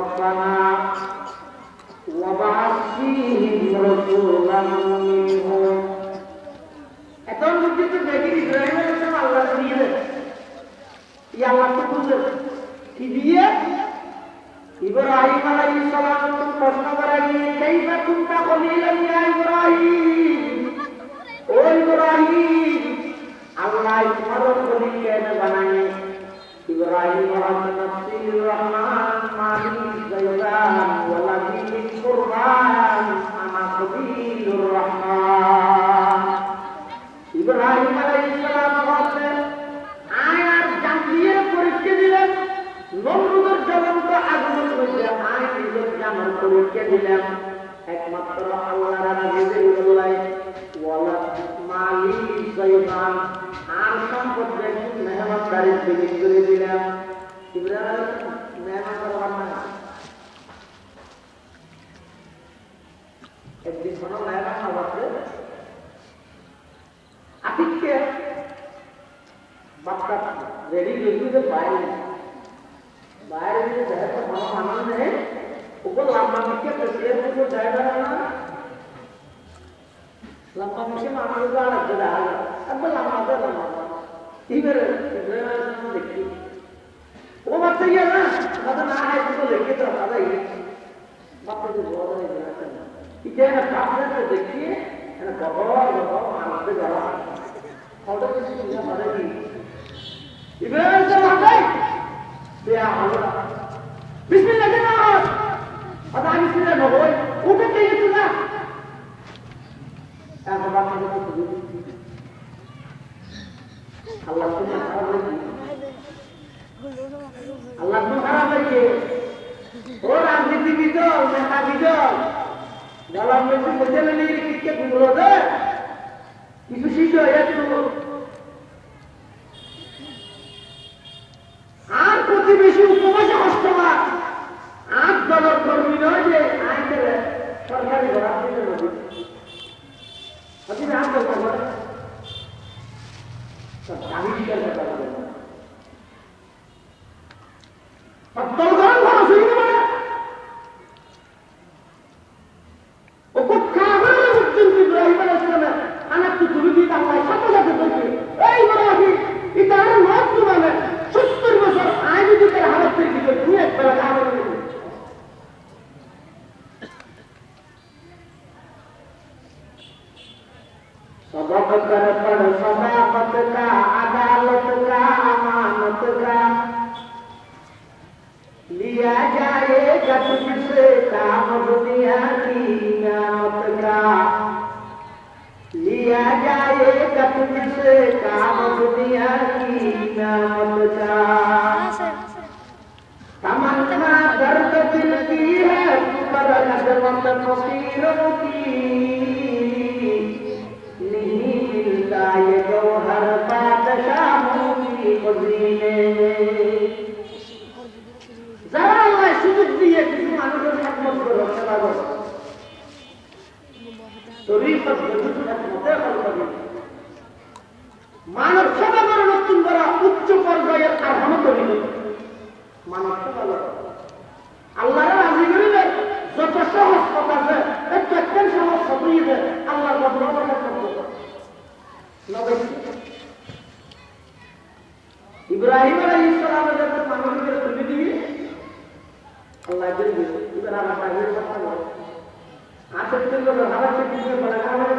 ربنا وبعث فيهم رسولا منهم এখন পর্যন্ত দেখি ইব্রাহিম আলাইহিস সালাম আল্লাহ দিয়ে ইয়া আল্লাহ তো বুঝে কি দিয়ে ইব্রাহিম আলাইহিস সালাম প্রশ্ন করেন কাইফা কুনতা খলিলান ইয়া ইব্রাহিম ও ইব্রাহিম আল্লাহ তোমার খলিল কেন বানায় ইব্রাহিম রাব্বুল রহমান মালিক জায়গান ওয়ালাদি কুরবান আনা খলিলুর রহমান ইব্রাহিম আলাইহিস সালাম বলেন আয়ার জানলিয়ে পরীক্ষা দিলেন নমরুদের জ্বলন্ত আগুনের মধ্যে আয় নিজের জানার পরীক্ষা দিলেন একমাত্র আল্লাহর রাজে বললাই ওয়ালা মালিক জায়গান আর সম্পদ দেখুন মেহমানদারি বিলীন করে দিলেন ইব্রাহিম মেহমান করবার না একদিন কোনো মেহমান হবে আতিককে বাচ্চা রেডি করে বাইরে বাইরে দিয়ে যায় তো কোনো মানা নেই উপর লম্বা মিশে প্রেসিডেন্ট को जाएगा ना लंबा मिशे मानो का अलग जगह है अब लंबा इधर देखिए वो बात सही है ना मतलब ना है तो लेके तो आता ही बात तो बहुत है इधर ना काफी तो देखिए है ना बहुत मानो से जरा ऑर्डर की चीजें बनेगी इधर से आता है क्या होगा बिस्मिल्लाह के नाम अदा बिस्मिल्लाह न होए ऊपर के ये सुना ऐसा बात नहीं होती अल्लाह तुम्हें खराब लगी अल्लाह तुम्हें खराब लगी और राजनीति भी दो नेता भी दो dalam mesti berjalan ini kita dulu deh itu sih do ya tuh আর প্রতিবেশী উপবাসে অষ্টমা 8 ডলার কর্মী নয় যে আইনের সরকারি ঘর আপনি নদী আপনি না করতে পারেন সব দাবি দিতে পারবেন সত্তর ঘর ঘর শুরু করে ও খুব খাবার মুসলিম ইব্রাহিম আলাইহিস সালাম আনা তো তুমি দিতে আল্লাহ সাথে সাথে বলছে এই ইব্রাহিম এটা আর নয় মানে 70 বছর আগে যদি হালত থেকে দিতে তুই একবার আগে सबक कर पढ़ सदाकत का अदालत का अमानत का लिया जाएगा तुझसे काम दुनिया की नियामत का लिया जाएगा तुझसे काम दुनिया की नियामत का तमन्ना दर्द दिल की है पर नजमत फकीरों की नहीं मिलता ये गौहर बादशाहों की खजीने जरा अल्लाह सुजुद दिए किसी मानव को खिदमत करो सेवा करो तरीक़त वजूद खिदमत करो मानव सेवा करो নতুন করা উচ্চ পর্যায়ের আর হামদনি মানব সেবা করো আল্লাহর রাজি করিলে যত সহজ কথা আছে একটা সহজ সবই আছে আল্লাহর বদলে ইব্রাহিম আলাইহিস সালাম যখন মানুষকে তুলে দিয়ে আল্লাহ বলে ইব্রাহিম আলাইহিস সালাম আসলে তো হাওয়া থেকে দিয়ে বলা হয়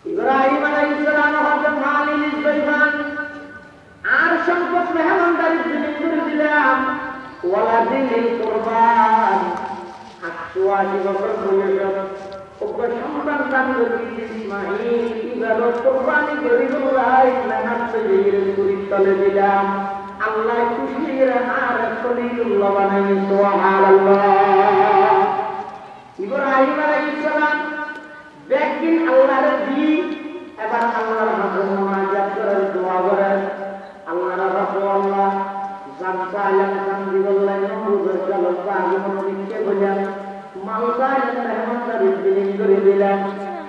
ইব্রাহিম আলাইহিস সালাম হযরত মালিক ইসবাইবান আর সম্পদ মেহমানদারি করে দিলাম ওয়ালাদিল কুরবান 88 বছর বয়স ওপর সন্তান দান করে ইসমাঈল ইবাদত কুরবানি করে রুলাই মেহনত করে পুরি তলে দিলাম আল্লাহ খুশির আর খলিলুল্লাহ বানাই সুবহানাল্লাহ ইব্রাহিম আলাইহিস সালাম দেখেন আল্লাহর দি এবার আল্লাহর নামে মুনাজাত করে দোয়া করেন আল্লাহর রাব্বুল আল্লাহ জানতা আলাম দিবল্লাহ নবুর চলন আগমন দিকে বলেন মালদায় মেহমানদারি বিলীন করে দিলাম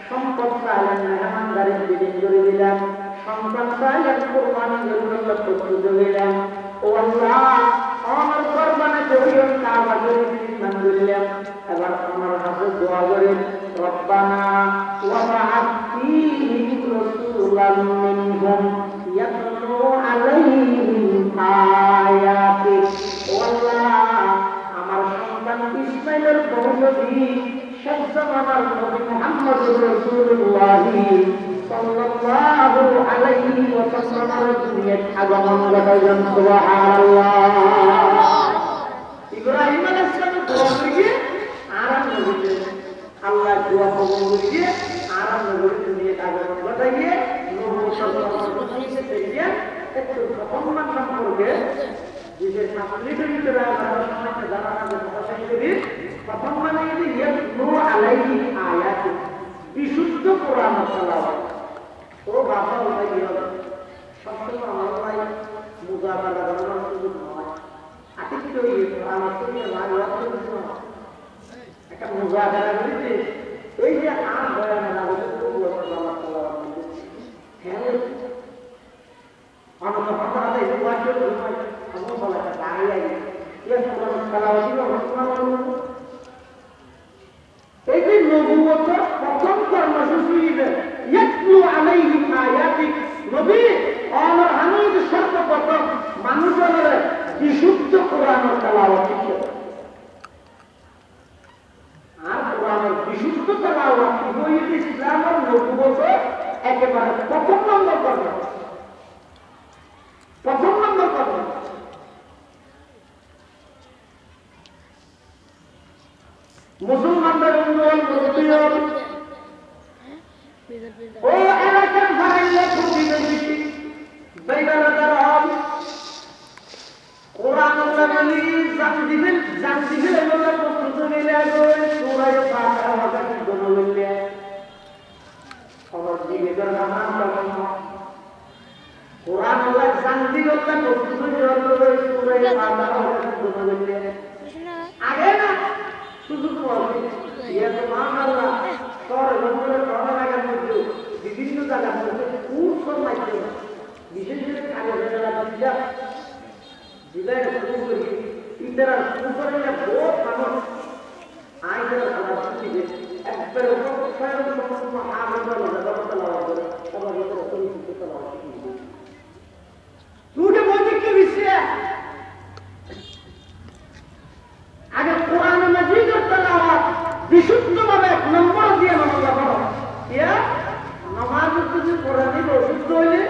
সম্পদ চাইলেন মেহমানদারি বিলীন করে দিলাম সন্তান চাইলেন কোরবানি জন্য প্রস্তুত দিলাম ও আল্লাহ আমার কাছে দোয়া করি রব্বানা ওয়া বা'আথ ফীহিম রাসূলান মিনহুম ইয়াতলু আলাইহিম আয়াতিক ও আল্লাহ আমার সন্তান ইসমাঈলের বংশধী শেষ জামানার নবী মুহাম্মদুর রাসূলুল্লাহ সাল্লাল্লাহু আলাইহি ওয়াসাল্লামের দুনিয়ার আগমন ঘটালেন সুবহানাল্লাহ। ইব্রাহিম আলাইহিস সালাম দোয়া করে আরাম নবীকে আল্লাহ দোয়া কবুল করে আরাম নবীর দুনিয়ার আগমন ঘটাইয়ে নবী সাল্লাল্লাহু আলাইহি ওয়াসাল্লাম একটু সম্মান সম্পর্কে বিশেষ আপলিটের ভিতরে আমরা সমাজে জানানো যে ভাষা হিসেবে প্রথম মানে যে ইয়াতলু আলাইহি আয়াত বিশুদ্ধ কোরআন তেলাওয়াত ও বাবা ভাই সবসময় আমার ভাই মুজাহাদা করার সুযোগ হয় আতিথ্য এই কোরআন থেকে লাগানো একটা মুজাহাদা করেছে এই যে আম বয়ান না বলে তো কোরআন তেলাওয়াত হ্যাঁ অনন্ত কথা এই ওয়াক্য আমার বলা দাঁড়িয়ে এই কোরআন তেলাওয়াত এই যে নবুয়তের প্রথম কর্মসূচি ইয়াতলু আলাইহিম আয়াতিক নবী আমার হানুজ সর্বপ্রথম মানুষের বিশুদ্ধ কোরআন তেলাওয়াত করে আর কোরআনের বিশুদ্ধ তেলাওয়াত হইল ইসলামের নবুয়তের একেবারে প্রথম নম্বর কর্ম মুসলমানদের উন্নয়ন মুসলিম ও এলাকার ভাইলে প্রতিবেশী বেদালাদার হল কোরআন লাগলি জান দিবেন এগুলো প্রস্তুত নিলে আগে সূরা ফাতিহা হতে দোনো মিললে আমার দিবের নাম কোরআন আল্লাহ জান দিবেন প্রস্তুত নিলে সূরা ফাতিহা হতে দোনো মিললে আগে না সুযোগ পাওয়া ইয়া তো মাশাআল্লাহ তোর রঙের রঙের মধ্যে বিভিন্ন জায়গা মধ্যে খুব সম্মানিত বিশেষ করে কাগজের লাগা দিলে শুরু করি ইতারা উপরে না বহুত মানুষ আইদের খাবার দিবে একবারে উপরে সমস্ত আমাদের জায়গা তেলাওয়াত করে সবার ভিতরে সত্যি তেলাওয়াত তুই বলতে কি বিষয় আগে কোরআন মাজিদের তেলাওয়াত বিশুদ্ধভাবে এক নম্বর দিয়ে নামাজ পড়ো ইয়া নামাজ যদি কোরআনে অশুদ্ধ হইলে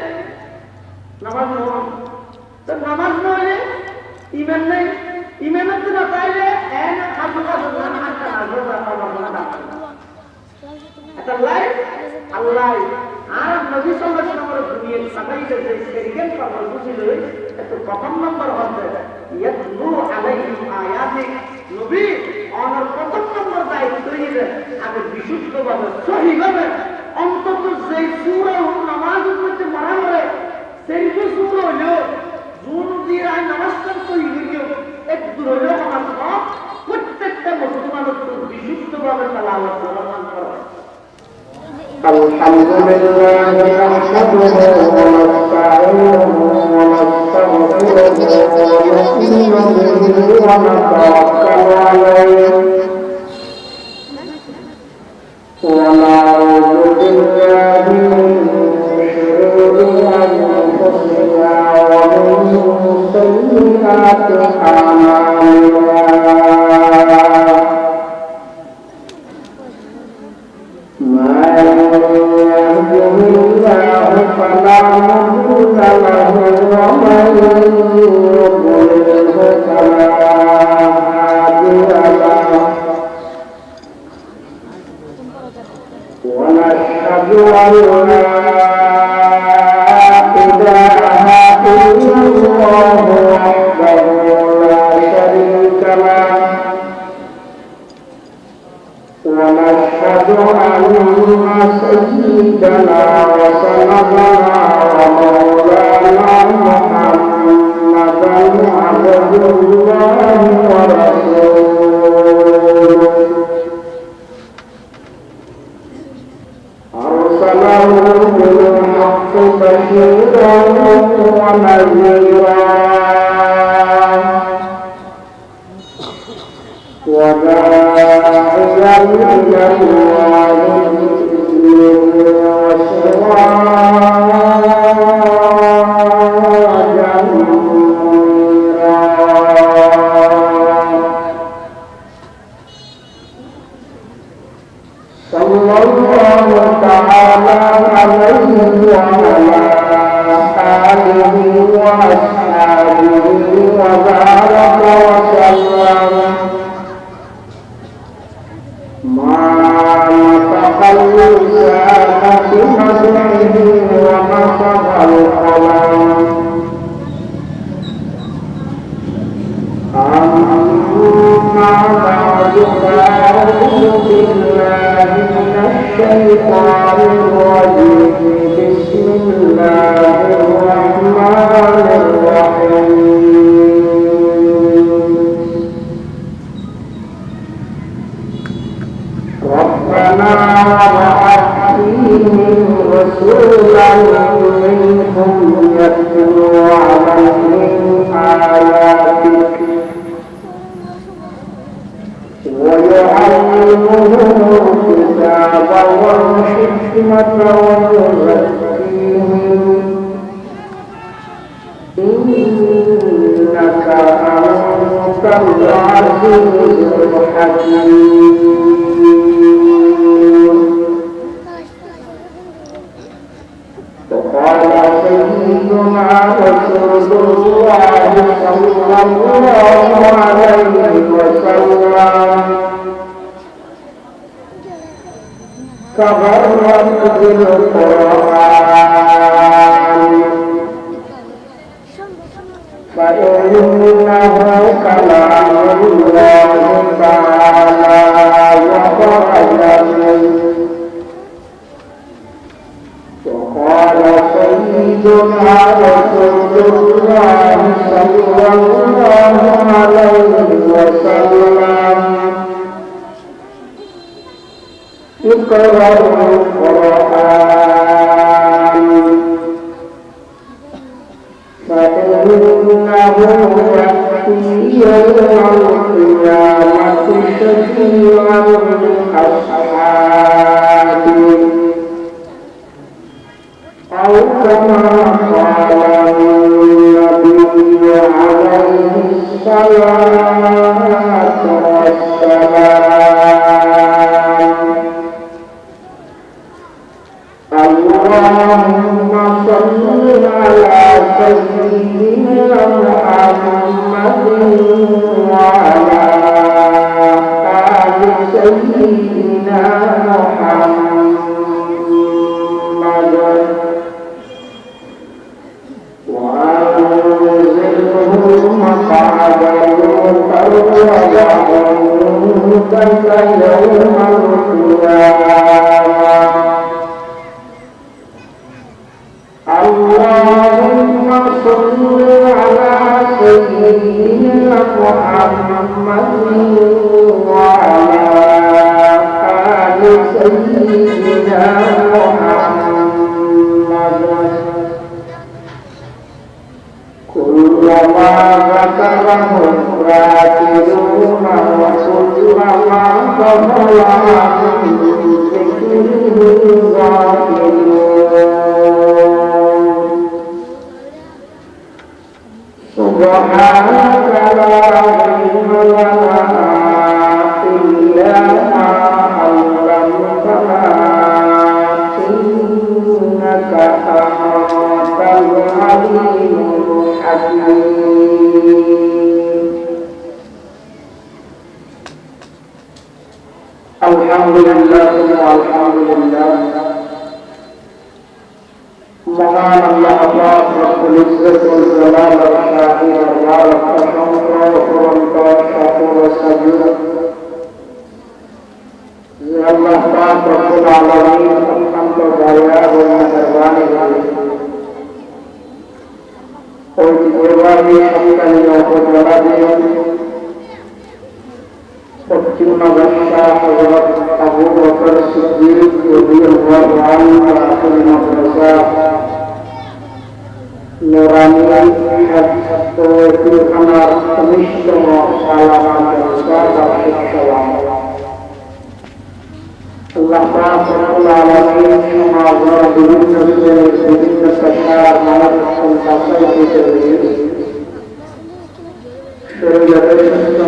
নামাজ নয় তো নামাজ নইলে ইমান নেই ইমানের তো চাইলে এন হাজুকা সুন্নাহ হাক্কা হাজুকা আল্লাহ এটা লাইফ আল্লাহ আর নবী সাল্লাল্লাহু আলাইহি ওয়াসাল্লামের দুনিয়ার সাহাবীদের যে সেকেন্ড পাওয়ার বুঝিল এত প্রথম নম্বর হচ্ছে ইয়াতলু আলাইহিম আয়াতিক নবী আমার প্রথম নম্বর দায়িত্ব হইল আগে বিশুদ্ধভাবে সহিভাবে অন্তত যে সূরা নামাজের মধ্যে মারা করে সেই সূরা হলো জুন দিয়ে নামাজের তৈরি হইল এক দূর হলো আমার সব প্রত্যেকটা মুসলমানের বিশুদ্ধভাবে তেলাওয়াত করা الحمد لله نحمده ونستعينه ونستغفره ونؤمن به ونتوكل عليه ونعوذ بالله من شرور أنفسنا ومن سيئات أعمالنا فلا مضل له ومن يضلل فلا هادي له ونشهد أن لا إله إلا الله وحده لا شريك له ونشهد أن سيدنا وسندنا ومولانا محمدا عبد الله ورسوله أرسله بالحق بشيرا ونذيرا وداعيا إلى الله بإذنه وسراجا منيرا صلى الله تعالى عليه وعلى آله وأصحابه وبارك وسلم ما نطق اللسان بمدحه ونطق القلم أما بعد فأعوذ بالله من الشيطان الرجيم بسم الله الرحمن الرحيم ربنا وابعث فيهم رسولا منهم يتلو عليهم آياتك ويعلمهم الكتاب والحكمة ويزكيهم إنك أنت العزيز الحكيم وقال سيدنا رسول الله صلى الله عليه وسلم تبرك بالقرآن فإنه كلام الله تعالى وخرج منه وقال سيدنا رسول الله صلى الله عليه وسلم اقرأوا القرآن فإنه يأتي يوم القيامة شفيعا لأصحابه أو كما قال النبي عليه الصلاة والسلام اللهم صل على سيدنا محمد وعلى آل سيدنا محمد وأنزله مقعدا مقربا عندك يوم القيامة اللهم صل على سيدنا محمد وعلى آل سيدنا محمد كل ما ذكره الذاكرون وكل ما غفل عن ذكره الغافلون سبحانك لا علم لنا إلا ما علمتنا إنك أنت العليم الحكيم الحمد لله والحمد لله মহান আল্লাহ পাক রব্বুল ইজ্জত ওয়াল জালাল ওয়া শাহিদ ওয়া প্রশংসা ও পরমতা সকল সাজুদ যে আল্লাহ পাক রব্বুল আলামিন অত্যন্ত দয়া ও মেহেরবানি করে ওই যেভাবে সন্তানের উপজেলা দিয়ে পশ্চিম বাদশা হযরত আবু বকর সিদ্দিক রাদিয়াল্লাহু আনহু আখির মাদ্রাসা নুরানি হাদিস ও খানার কমিশন সালাম মাদ্রাসা বার্ষিক সালাম মুনাজারা বিভিন্ন শ্রেণীর বিভিন্ন পেশার মানুষজন বাছাই করে শরীয়তের সুস্থ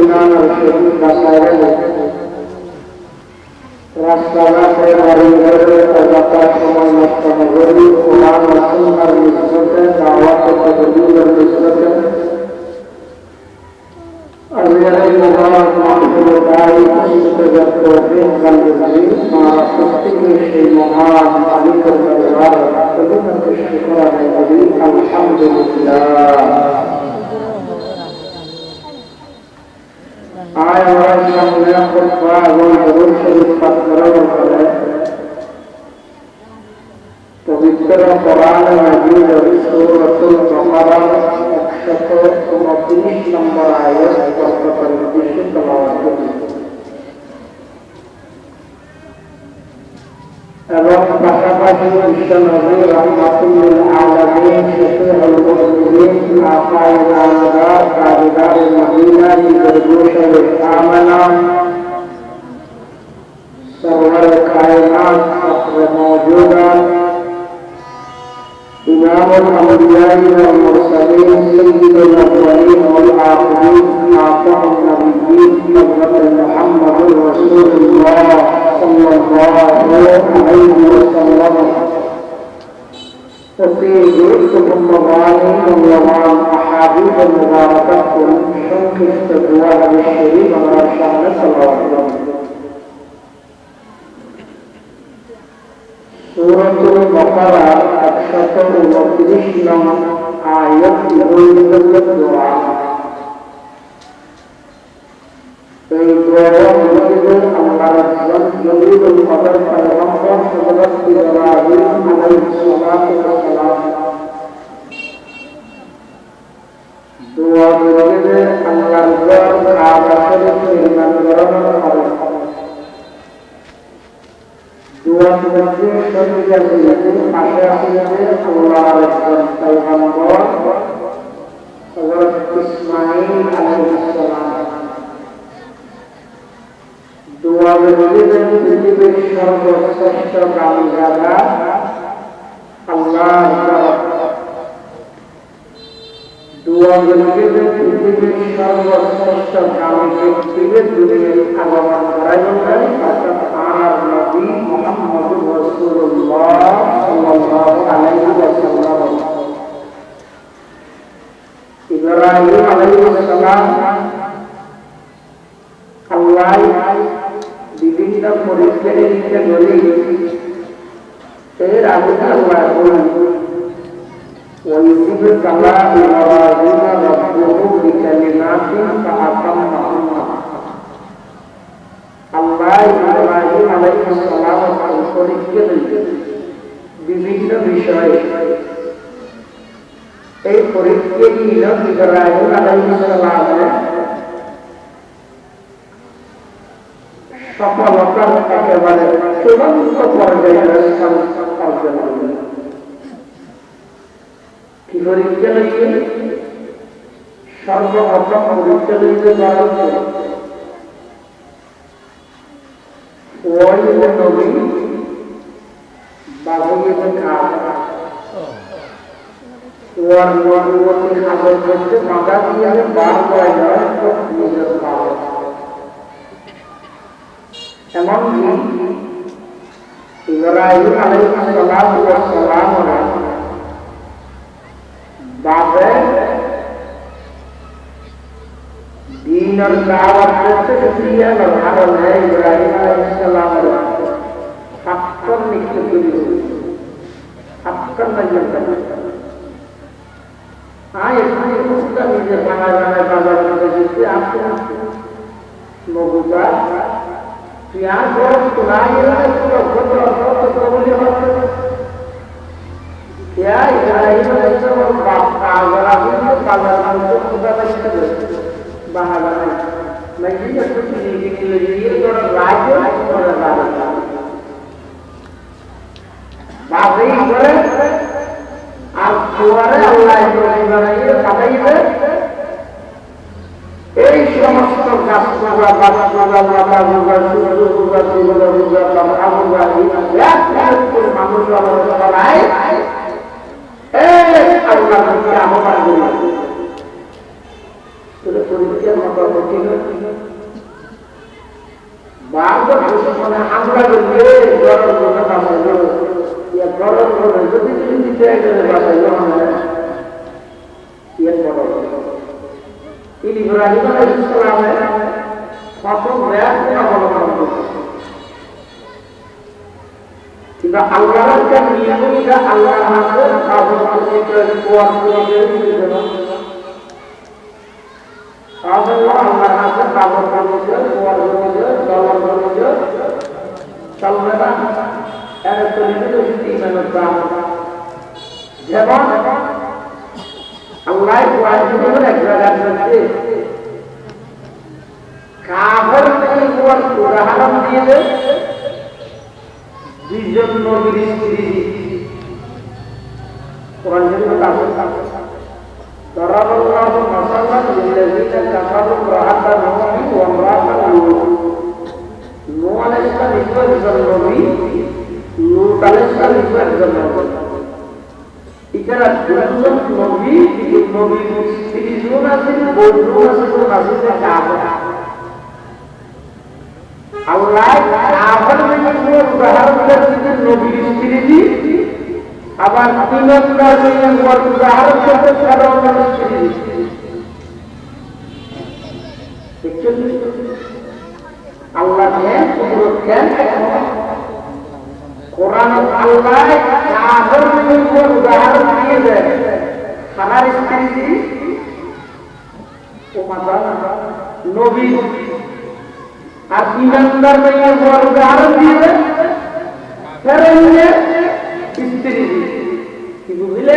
ইমান ও শরীর বাছাই রাস্তাঘাটে বাড়ি ঘরে অযথা সময় নষ্ট নগরী কোরআন ও সুন্নাহর নিসবতে দাওয়াত ও তাবলীগের নিসবতে আল্লাহর মুবারক মাহফিল দায়ী ইস্তেজাব তৌফিক বান্দাগি মা প্রত্যেকে সেই মহান মালিকের দরবার কলিমাত শুকর আদায় করি আলহামদুলিল্লাহ। আয় আমার সামনে খুতবা এবং দরুদ শরীফ পাঠ করার পরে পবিত্র কোরআন মাজিদ সূরাতুল বাকারা 129 নম্বর আয়াত পর্যন্ত উদ্দেশ্যে তেলাওয়াত করি এবং পাশাপাশি বিশ্বনবী রাহমাতুল আলামিন শফিউল মুসলিমিন আকায়ে নামদার তাজদার মদিনা বিদরগোশে আমানা সরওয়ার কায়নাত ফখরে মওজুদাত إمام الأنبياء والمرسلين سيد الأولين والآخرين خاتم النبيين حضرة محمد رسول الله صلى الله عليه وسلم وفيه كتب مغاني ومغان أحاديث المباركة شنك استدواء بالشريف على شأن صلى الله عليه وسلم সূরাতুল বাকারা 129 নম্বর আয়াত পর্যন্ত দোয়া। এই দোয়ার মধ্যে আল্লাহর রাসূল নবীর কদর পয়গম্বর হযরত ইব্রাহিম আলাইহিস সালাতু ওয়াস সালাম দোয়া মধ্যে আল্লাহর ঘর কাবা শরীফ নির্মাণ করার পরে দোয়া মধ্যে শরীয়তের মধ্যে পাশে আছে আল্লাহর পয়গম্বর হযরত ইসমাঈল আলাইহিস সালাম দোয়া মধ্যে পৃথিবীর সর্বশ্রেষ্ঠ কামযাদা আল্লাহর তরফ দোয়া মধ্যে পৃথিবীর সর্বশ্রেষ্ঠ কামযাদা দুনিয়ার আগমন করাই অর্থাৎ আর নবী মুহাম্মদুর রাসূলুল্লাহ সাল্লাল্লাহু আলাইহি ওয়াসাল্লাম ইব্রাহিম আলাইহিস সালাম আল্লাহ বিভিন্ন পরিস্থিতিতে গড়ে এর আগে আল্লাহ বলেন وَيُذِبُ كَلَامَ إِبْرَاهِيمَ رَبُّهُ بِكَلِمَاتٍ فَأَتَمَّهُنَّ আল্লাহ ইব্রাহিম আলাইহিস সালাম পরীক্ষা দিলেন বিভিন্ন বিষয়ে। এই পরীক্ষা নিল ইব্রাহিম আলাইহিস সালামের সফলতার একেবারে চূড়ান্ত পর্যায়ে অর্জন করলেন। কি পরীক্ষা নিলেন? সর্বপ্রথম পরীক্ষা নিতে পারলেন ওই নবী বাবুয়ের খাওয়া ওর নবুয়তের হাতের মধ্যে মাথা দিয়ে বার করে দেওয়ার নিজের খাওয়া এমনকি ইব্রাহিম আলাইহিস সালাম বাপে দীনের দাওয়াত করতে গিয়ে ভারত ইব্রাহিম আলাইহিস সালামের আক্রমণ নিক্ষেপ করে আক্রমণ এখানে মুস্তা নিজের বানায় বাজার করে দিচ্ছে আপনার নবুকা পেঁয়াজ তোলাই প্রবলি হচ্ছে ইব্রাহিম আলাইহিস সালাম Bangla Imagina tutti i figliolie loro radio e loro radio. Ma poi al cuore Allah ইব্রাহিমের কাটাইবে এই সমস্ত কাসুরা বাসুরা মাতা বুগা সুরু বুগা সুরু বুগা তামআবুগা ইয়াকুল মানুষ আমার সবাই আল্লাহ কি আমার বলি তোরে পরীক্ষার মতো হচ্ছে না বারবার বসে আমরা বলবে গরম কথা বাসাইলো ইয়া গরম করে যদি তুমি দিতে গেলে বাসাইলো ইয়া বড় ইব্রাহিম আলাইহিস সালামের প্রথম ব্যাখ্যা অবলম্বন করতে কিন্তু আল্লাহর যে নিয়মটা আল্লাহর হাতে সাধন করে কোয়ার করে দিয়েছিল আল্লাহ আল্লাহর হাতে সাধন করে কোয়ার করে দলন করে চলবে না এর তরিকে ইমানের দাম যেমন আল্লাহ কোরআনের এক জায়গায় বলছে কাফেরদের উপর উদাহরণ দিয়ে দুইজন নবীর স্ত্রী কোরআনের কথা ضرب الله مثلا للذين كفروا امرأة نوح وامرأة لوط نوح عليه السلام একজন নবী লূত আলাইহিস সালাম একজন নবী এখানে দুজন নবী নবী স্ত্রী জন আছে বন্ধু আছে নাজিলে কাফের আল্লাহ কাফেরদের উদাহরণ দিয়েছেন নবীর স্ত্রী আবার ইমানদারদের উদাহরণ দিয়েছেন সাধারণ স্ত্রী আল্লাহ জ্ঞান জ্ঞান কোরআন আল্লাহ কাফেরদের উদাহরণ দিয়ে দেন খানার স্ত্রী ও মাতা নবী আর ইমানদার মেয়ের বড় উদাহরণ দিয়ে ফেরেনলে স্ত্রী কি বুঝলে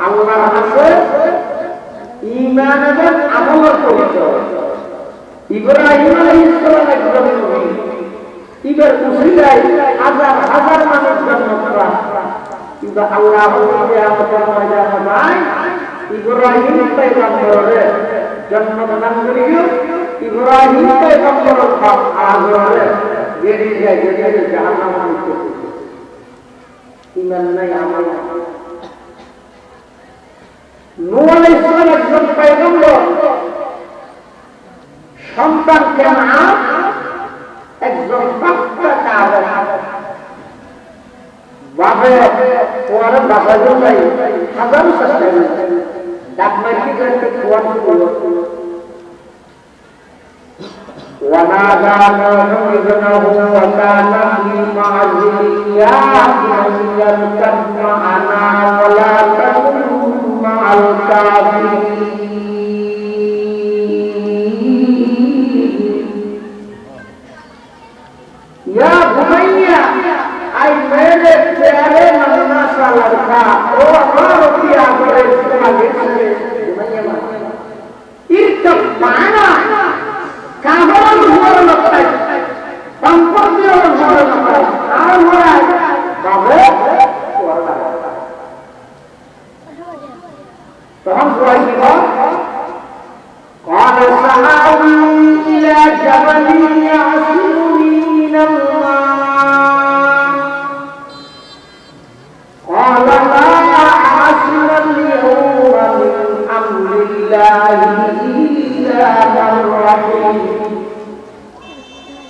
আল্লাহর হাতে ঈমান এবং আমলের পরিচয় ইব্রাহিম আলাইহিস সালাম একজন নবী ইবার উসিলায় হাজার হাজার মানুষ জন্ম করা কিন্তু আল্লাহ কিয়ামতের ময়দানে ইব্রাহিম পয়গম্বরের জন্মদান করিও ইব্রাহিম পয়গম্বরের হক আজরে বেরিয়ে যায় যেতে জাহান্নাম হইতে ঈমান নাই আমল নূহ আলাইহিস সালাম একজন পয়গম্বর সন্তান কেনান একজন পাক্কা কাফের বাপে ওরে বাসায় যাই হাজার চেষ্টা ডাক মারকি করতে কোয়ান করলো ونادى نوح ابنه وكان في معزل يا بني اركب معنا ولا تكن مع الكافرين يا بني اي मेरे प्यारे नन्हा सा लड़का ओ हमारा पिया मेरे तुम्हारे इरकब माना কাবরন হওয়ার লক্ষ্য সম্পর্কে হওয়ার লক্ষ্য আর হওয়ার বাবে ওয়ালা তখন কইব قال سآوي إلى جبل يعصمني من الماء قال لا عاصم اليوم من أمر الله إلا من رحم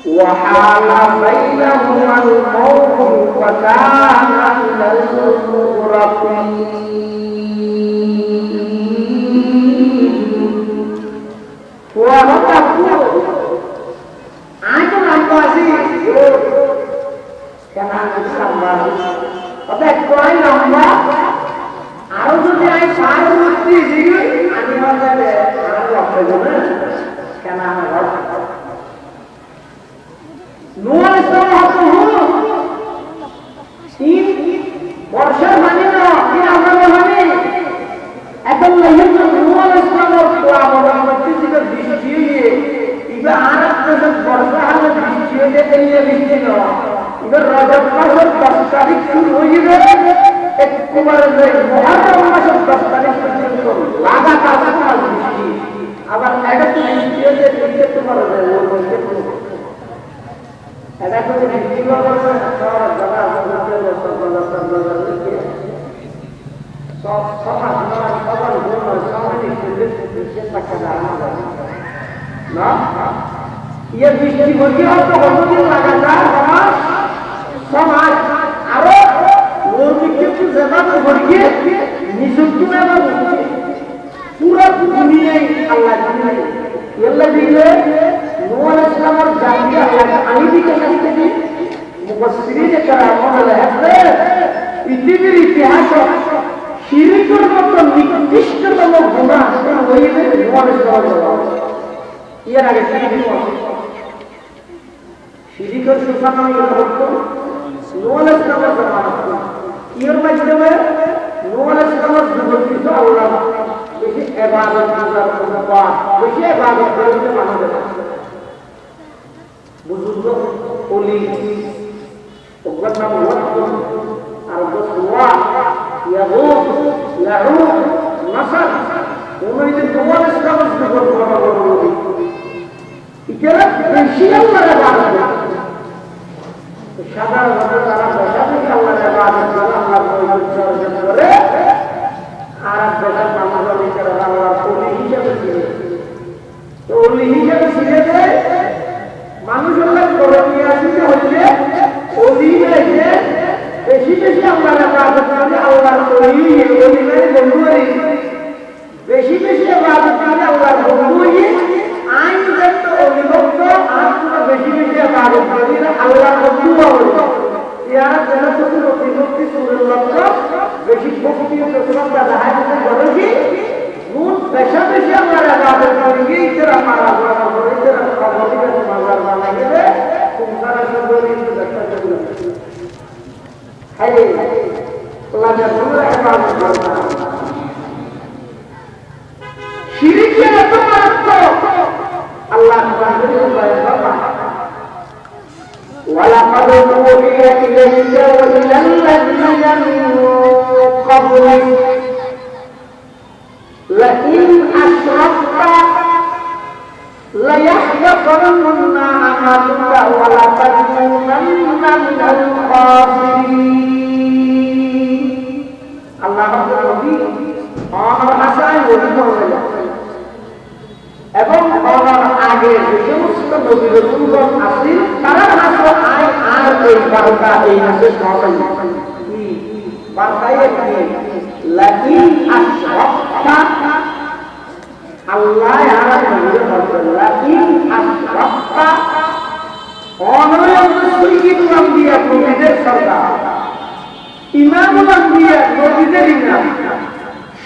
وحال بينهما الموت وكان من المغرقين وهو আজও আমরা আছি কেন আমরা অর্থাৎ কয় লম্বা আরো যদি আমি সার মুক্তি দিই আমি বাজারে আর লক্ষ্য দেবো কেন আমার নূহ আলাইহিস সালাম বর্ষার মানে না কি আমরা হবে এখন নূহ আলাইহিস সালাম আমার ফিজিক্যাল বৃষ্টি ইবা আর একটা বর্ষা হলে বৃষ্টি হলে এই বৃষ্টি না এবার রজব মাসের 10 তারিখ শুরু হয়ে যাবে একবারে মুহররম মাসের 10 তারিখ পর্যন্ত লাগাতার বৃষ্টি আবার এটা তো নিশ্চয় যে দেখতে তো পারা যায় ওর মধ্যে এটা তো নিশ্চয় পারা যায় সব জায়গা আমাদের সব সমাজ নয় সবার গুণ নয় সামাজিক বিশেষ একটা ধারণা না ইয়ে বৃষ্টি বলতে হয়তো কতদিন লাগা যায় সমাজ আরো ওর দিকে যেভাবে ভরিয়ে নিযুক্ত এবং পুরা দুনিয়ায় আল্লাহ দিলেন আল্লাহ দিলে নূহ আলাইহিস সালামের জাতি আল্লাহ আলী দিকে শাস্তি দিন মুফাসসিরিন কেরাম বলে পৃথিবীর ইতিহাস শিরকের মতো নিকৃষ্টতম গুনাহ হইবে নূহ আলাইহিস সালাম এর আগে শিরকের সুফানা হতো নূহ আলাইহিস সালামের জামানা এর মাধ্যমে নূহ আলাইহিস সালামের যুবকদের আল্লাহ বেশি ইবাদত করা বেশি ইবাদত করতে মানুষ বুজুর্গ ওলি ওগর নাম ওয়াক্ত আর বসওয়া ইয়াহুদ ইয়াহুদ নাসার ওনাইতে নূহ আলাইহিস সালামের যুবক করা বলি ইকরা বেশি আল্লাহর ইবাদত সাধারণত তারা বেশি আল্লাহর ইবাদত করে আল্লাহর পবিত্র অর্জন করে আর দেশের মানুষ নিজেরা আল্লাহর ওলি হিসেবে ছিল তো ওলি হিসেবে ছিলে যে মানুষ আল্লাহ করে নিয়ে আসতে হচ্ছে ওলি হয়েছে বেশি বেশি আল্লাহর ইবাদত করে আল্লাহর ওলি ওলি মানে বন্ধু বেশি বেশি ইবাদত করে আল্লাহর বন্ধু আইন যত অভিভক্ত আর তোমরা বেশি বেশি ইবাদত করে আল্লাহর বন্ধু হবে ইয়ার যারা তো অভিভক্তি সুরের লক্ষ্য বেশি ভক্তি প্রশ্নটা দেখা যাচ্ছে বলে কি গুণ বেশা বেশি আমরা ইবাদত করি ইতরা মারা মারা করে ইতরা খাবারের মাজার বানাইয়ে দে তোমারা সব কিন্তু দেখা যাচ্ছে হাই আল্লাহ তোমরা ইবাদত করো শিরকের এত মারাত্মক আল্লাহ তাআলা ولقد أوحي إليك وإلى الذين من قبلك لئن أشركت ليحبطن عملك ولتكونن من الخاسرين الله নবী আমার ভাষায় নবী বলেন এবং আমার আগে যে সমস্ত নবী রাসূলগণ আছেন তারা ভাষা আয় আর এই বার্তা এই মাসে পৌঁছায় কি বার্তায় কি লাকিন আশরাফতা আল্লাহ আর নবীর বলেন লাকিন আশরাফতা অনয়ন সাইয়্যিদুল আম্বিয়া নবীদের সরদার ইমামুল আম্বিয়া নবীদের ইমাম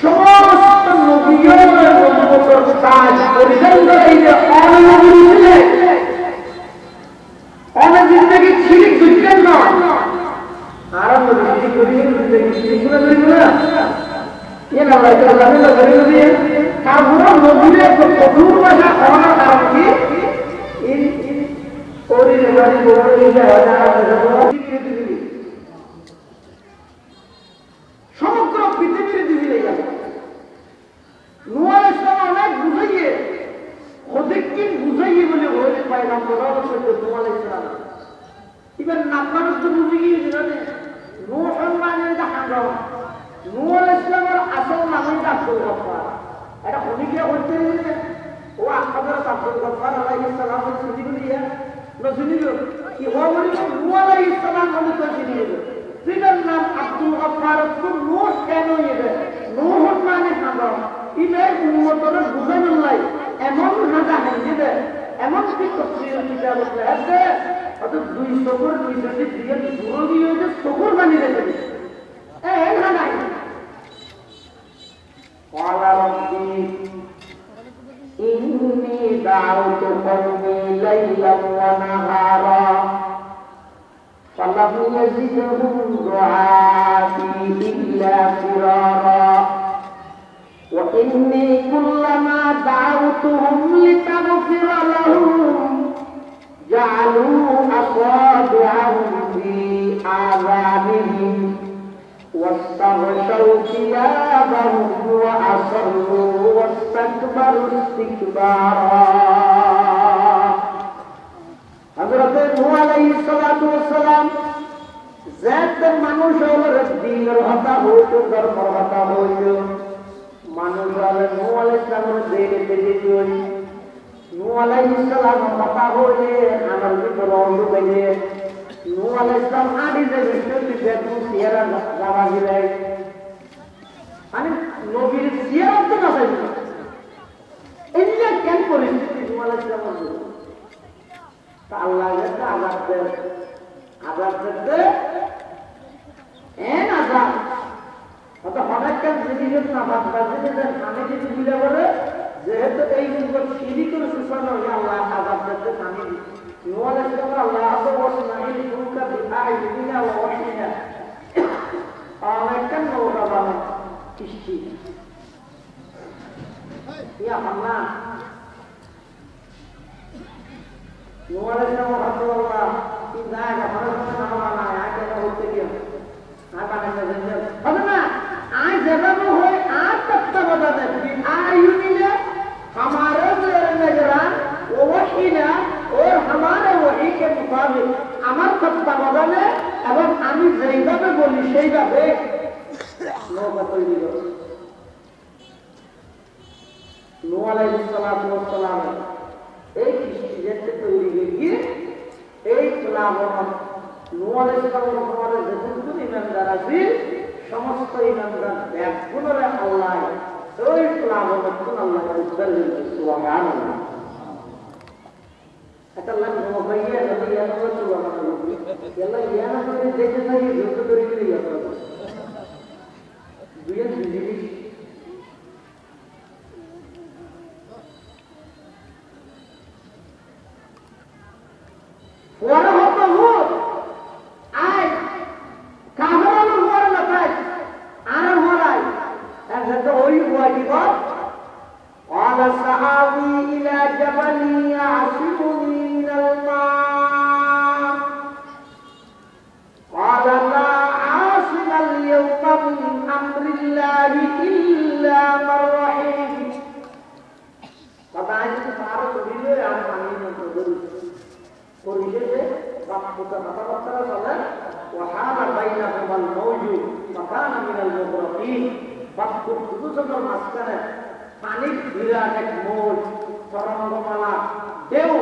সমস্ত নবীদের নবুয়তের কাজ পরিচালন এই যে অনবী ছিলেন অনেক জিন্দগি শিরক দুইটা নয় আর নবী শিরক করিলেন জিন্দগি শিরক করে দিলেন না এ না ভাই আল্লাহ আল্লাহ করে দিয়ে তারপর নবীদের কঠোর ভাষা হওয়ার কারণ কি ইন ওরিলে বাড়ি বড় যায় সমগ্র পৃথিবীর দিকে গেল নূহ আলাইহিস সালাম অনেক বুঝাইয়ে হদিকিন বুঝাইয়ে বলে বলে পয়গম্বর নূহ আলাইহিস সালাম এবার নাম্বারও তো বুঝে গিয়েছে জানে নূহ মানে এটা হাঙ্গাম নূহ আলাইহিস সালামের আসল নাম হচ্ছে আব্দুল গফফার এটা হদিকিয়া করতে ও হযরত আব্দুল গফফার আলাইহিস সালাম চিনি বলিয়া নজুনি কি ও বলি নূহ আলাইহিস সালাম মানে তো চিনি তিনার নাম আব্দুল গফফার তো নূহ কেন এটা নূহ মানে হাঙ্গাম ইমের উম্মতের বুঝানোর লাই এমন হাঁটা হাঁটি দেয় এমন কি তফসির কিতাব আছে অত দুই চকুর দুই চোখে দিয়ে দূর দিয়ে যে চকুর বানিয়ে রেখে এই হাঁটা قال ربي إني دعوت قومي ليلا ونهارا فلم يزدهم دعائي إلا فرارا وإني كلما دعوتهم لتغفر لهم جعلوا أصابعهم في آذانهم واستغشوا وشدوا ثيابهم وأصروا واستكبروا استكبارا حضرت নূহ আলাইহিস সালাতু ওয়াস সালাম যাদের মানুষ হলো দিনের হতা হইতো ধর্মের হতা হইতো মানুষ হলো নূহ আলাইহিস সালামের দেহে দেহে হই নূহ আলাইহিস সালামের হতা হইলে আমার ভিতর অন্ধ হইলে নূহ আলাইহিস সালাম আদি যে বিষয়টি দেখুন সিয়ারা যাওয়া গেলে মানে নবীর সিয়ারা তো না চাইল এই যে কেন পরিস্থিতি নূহ আলাইহিস সালামের আল্লাহ আজাদ করতে আজাদ অত হঠাৎ কেন জিনিস না আমি যদি বুঝে বলে যেহেতু এই যুগের সিঁড়ি করে সুসান আল্লাহ আজাদ করতে আমি আল্লাহ অনেকক্ষণ নৌকা বানো কৃষ্টি ইয়া না নূহ আলাইহিস সালাম রাসূলুল্লাহ কি জায়গা ভারতে নামানা আগে হতে গিয়ে আবানে জানেন হবে না আজ যেভাবে হয় আর তত্ত্ব বদলে আয়ুনিনে हमारे निगरान वो वही ना और हमारे वही के मुताबिक আমার তত্ত্ব বদলে এবং আমি যেইভাবে বলি সেইভাবে নৌকা তৈরি করো নূহ আলাইহিস সালাম এই কৃষ্টি তৈরি গিয়ে এই প্লাবন নূহ আলাইহিস সালামের যেটুকু ইমানদার আছে সমস্ত ইমানদার ব্যাগগুলোরে আল্লাহ ওই প্লাবন আল্লাহ উদ্ধার দিয়েছে সুবহানাল্লাহ এটা লাগ মোবাইলে যদি এত সুবহানাল্লাহ এলা ইয়ানা করে দেখে থাকি যত করে গিয়ে যাবে দুইয়া জিনিস ওরা হতো হুদ আই কাহরানো হওয়ার না তাই আর হরাই এটা ওই ওয়াজিব قال سآوي إلى جبل يعصمني من الماء قال لا عاصم اليوم من أمر الله إلا من رحم طبعا تعرف بيقول يا عمي পরিশেষে বাক্যটা কথাবার্তা বলেন ওয়াহাবা বাইনাহুমা আল-মাউজ ফাকানা মিনাল মুগরাকিন বাক্য দুজনের মাঝখানে পানির বিরাট এক মৌজ তরঙ্গমালা ঢেউ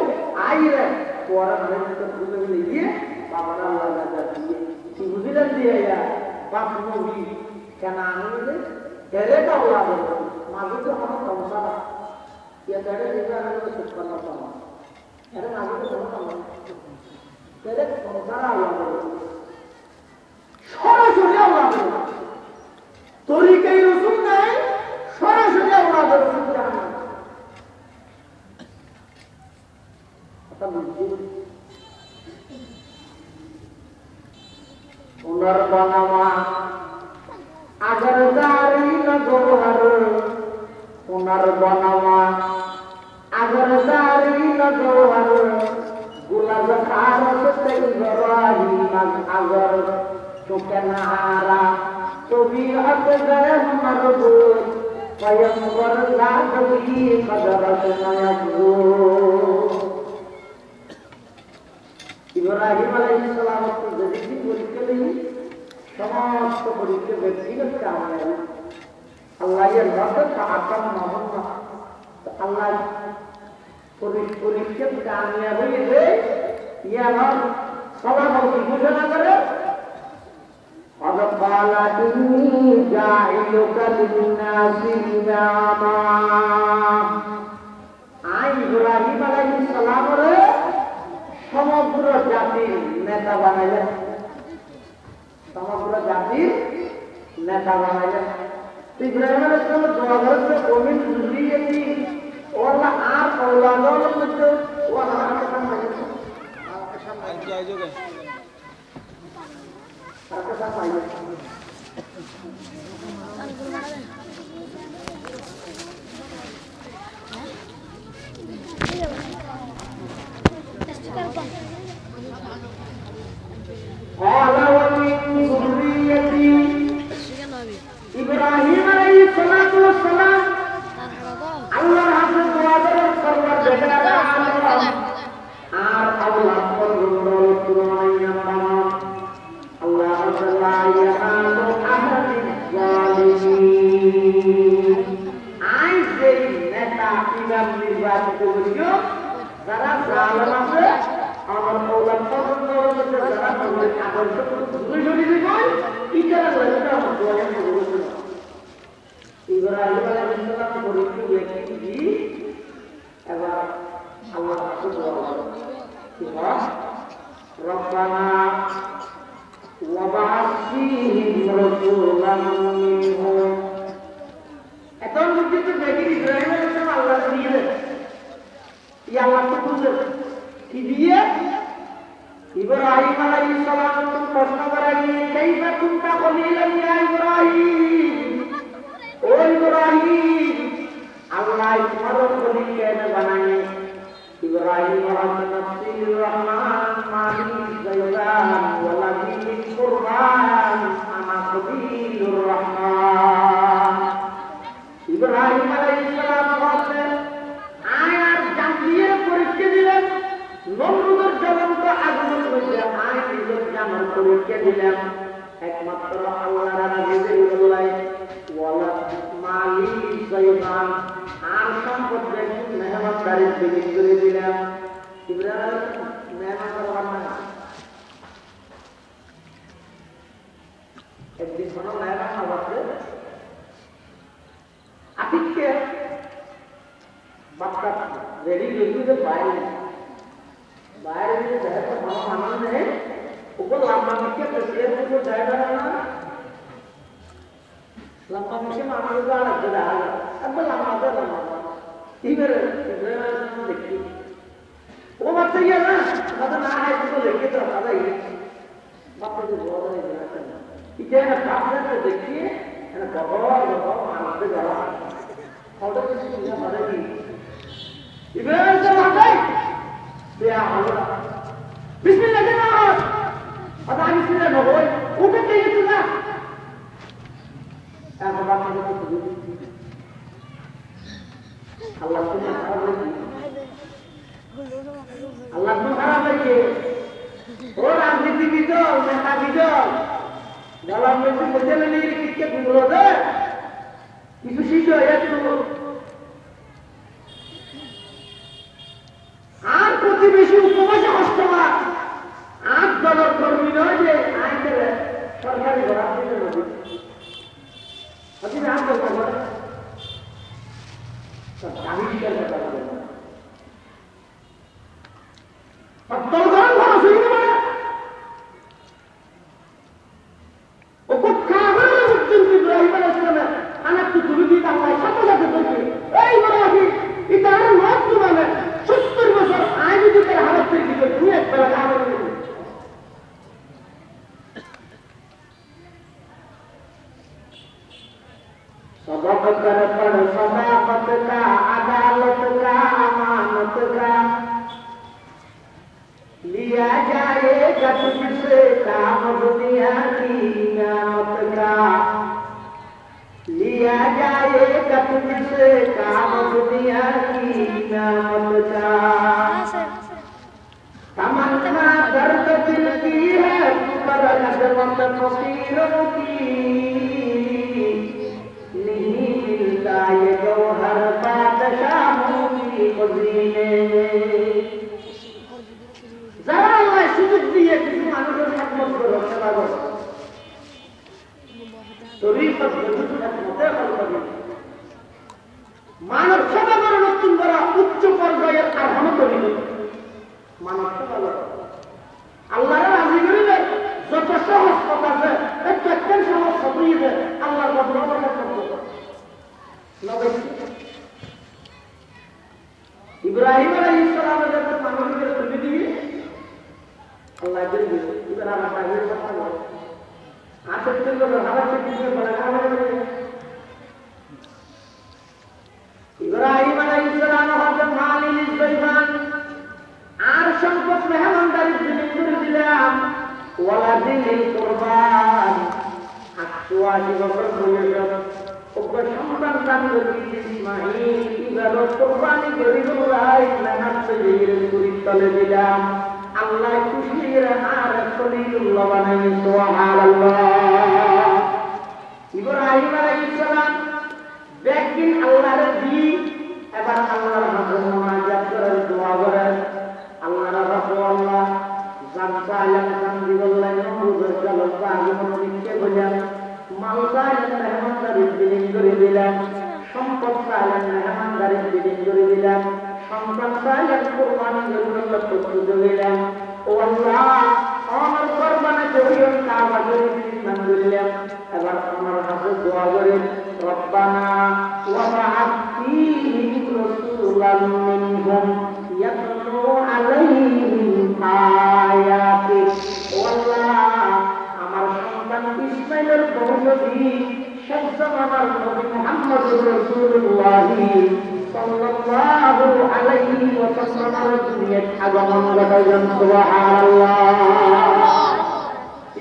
আইরে তোরা নদীতে তুলে নিয়ে গিয়ে বাবার আল্লাহ রাজা দিয়ে কি বুঝলেন দিয়ে বাপ নবী কেন আনন্দে ঢেলে কাউলা বলে মাঝে তো আমার সংসার ইয়া ঢেলে দিবে আমি তো সুখ করতে পারবো এটা না বলে তাহলে সংসার আল্লাহ সরাসরি আল্লাহ তরিকাই রসুল নাই সরাসরি আল্লাহ রসুল ওনার বানামা আগার দারি নগর ওনার বানামা আগার দারি নগর গুলাব খারস তেল গরাহি মাগ আগার চোখে নাহারা তবিয়ত গরে মরবুত পয়গম্বর লাদবি কদরত নয়বু ইব্রাহিম আলাইহিস সালাম যদি পরীক্ষা নেই সমস্ত পরীক্ষা ব্যক্তিগত কামনা আল্লাহ এর রহমত আকাম মোহাম্মদ আল্লাহ পরীক্ষা কামিয়াব হইলে ইয়ার ফলাফল কি ঘোষণা করে قد قال إني جاعلك للناس إماما ইব্রাহিম আলাইহিস সালামের সমগ্র জাতির নেতা বানাইলেন সমগ্র জাতির নেতা বানাইলেন ইব্রাহিম আলাইহিস সালাম দোয়া করেছে ওমিন যুরিয়তি ওয়ালা আর আওলাদুল মধ্যে ওয়ালা আকাম মাইছে আজকে আয়োজন আকাম মাইছে قال ومن ذريتي বেটারা আর আল্লাহ পরদল কুরাইয়া আল্লাহ তাআলা ইয়াহাদু আহাদিন জালিমিন আই যেই নেতা ইমাম নির্বাচিত করিও যারা জালেম আছে আমার আল্লাহ পরদল যারা তোমার আদর্শ দূরে সরিয়ে দিবেন ইতারা লাগবে আমার দোয়া করব ইব্রাহিম আলাইহিস সালাম পরীক্ষা ব্যক্তি কি এবার আল্লাহ রব্বানা ওয়াবা'আথ ফীহিম রাসূলাম মিনহুম এখন যদি তো দেখি ইব্রাহিম আলাইহিস সালাম আল্লাহ দিয়ে দেন ইয়া আল্লাহ তো বুঝে কি দিয়ে ইব্রাহিম আলাইহিস সালাম প্রশ্ন করেন কাইফা কুনতা খলিলান ইয়া ইব্রাহিম ও ইব্রাহিম আল্লাহ তোমার খলিল কেন বানায় ইব্রাহিম আলাইহিস রহমান মালিক জায়দান ওয়ালাদি কুরবান আনা খলিলুর রহমান ইব্রাহিম আলাইহিস সালাম বলেন আয়ার জানিয়ে পরীক্ষা দিলেন নমরুদের জ্বলন্ত আগুনের মধ্যে আয় নিজের জানার পরীক্ষা দিলেন একমাত্র আল্লাহর রাজে বললাই ওয়ালা মালিক জায়দান আর সম্পদের মেহমানদারি থেকে করে দিলাম ইব্রাহিম মেহমান করবেন না একদিন কোনো মেহমান হবে আতিককে বাচ্চা রেডি হয়ে বাইরে বাইরে দিয়ে যায় তো কোনো মানা নেই ওগুলো লম্বা মিশে প্রেসিডেন্ট को जाएगा ना लंबा मिशे मामले का अलग है अब लंबा तो लंबा इधर इब्राहिम देखिए वो बात सही है ना मतलब ना है तो लेके तो आता ही बाप को बोल रहे हैं इधर ना काफले तो देखिए है ना बहुत मानते जरा ऑर्डर किसी ने मारा की इब्राहिम से मारते क्या होगा बिस्मिल्लाह के नाम पता नहीं किसने न होए ऊपर के ये तुझा ऐसा बात नहीं तो अल्लाह तुम्हें खराब लगी अल्लाह तुम्हें खराब लगी और राजनीति भी दो नेता भी दो dalam itu model ini kita dulu deh itu sih do ya tuh আর প্রতিবেশী উপবাসে কষ্ট হয় 8 ডলার কর্মী নয় যে আইনের সরকারি ঘর আপনি নদী আপনি আট ডলার দাবি স্বীকার করতে পারবেন না সত্তর ঘর ঘর শুরু করে ও খুব খারাপ হয়ে মুসলিম ইব্রাহিম আলাইহিস সালাম আনা তো তুমি কি আল্লাহ সাথে সাথে বলছে এই ইব্রাহিম এটা আর নয় মানে 70 বছর আজ যদি তার হালত থেকে দিবে তুমি একবার কাজ করবে सबक कर पर सदाकत का अदालत का अमानत का लिया जाएगा तुझसे काम दुनिया की नियामत का लिया जाएगा तुझसे काम दुनिया की नियामत का तमन्ना दर्द दिल की है पर नजरबंद फकीरों की नहीं मिलता ये गौहर बादशाहों की खजीने जरा अल्लाह सुजुद दिए किसी मानुषের খিদমত করো সেবা করো তরিকত বজুদ খিদমতে করবে মানব সেবা করে নতুন করা উচ্চ পর্যায়ের আহ্বান করিবে মানব সেবা করো আল্লাহর রাজি করিবে যত সহজ কথা আছে একটু একটা সহজ সবইবে আল্লাহর বদলে করতে নবী ইব্রাহিম আলাইহিস সালামের যখন মানুষকে তুলে দিয়ে আল্লাহ দিল ইব্রাহিম আলাইহিস সালাম আসল ছিল হাওয়া থেকে বলা কারণে ইব্রাহিম আলাইহিস সালাম হযরত মালিক জাইদান আর সম্পদ মেহমানদারি করে দিলাম ওয়ালাদিল কুরবান 88 বছর বয়স ওকে সন্তান দান করি ইসমাঈল ইবাদত কুরবানি করি নবীর মুরিদ তলে দিলাম আল্লাহ খুশির আর খলিলুল্লাহ বানাই সুবহানাল্লাহ ইব্রাহিম আলাইহিস সালাম দেখেন আল্লাহর দিন এবার আল্লাহর হাতে মুনাজাত করে দোয়া করেন আল্লাহর রাসূলুল্লাহ জানতা আলাম জানদি বললেন নবুয়ত কালাম আগমন নিতে বলেন মালদায় মেহমানদারি দিলেন করে দিলেন সম্পদ চাইলেন মেহমানদারি দিলেন করে দিলেন সন্তান চাইলেন কুরবানি জন্য প্রস্তুত হইলেন ও আল্লাহ আমার কুরবানি করিও কাবা শরীফ নির্মাণ করলেন এবার আমার কাছে দোয়া করেন রব্বানা ওয়া বা'আথ ফীহিম রাসূলান মিনহুম ইয়াতলু আলাইহিম আয়াতিক ও আল্লাহ আমার সন্তান ইসমাঈলের বংশধী শেষ জামানার নবী মুহাম্মদুর রাসূলুল্লাহ সাল্লাল্লাহু আলাইহি ওয়াসাল্লামের দুনিয়ায় আগমন ঘটালেন সুবহানাল্লাহ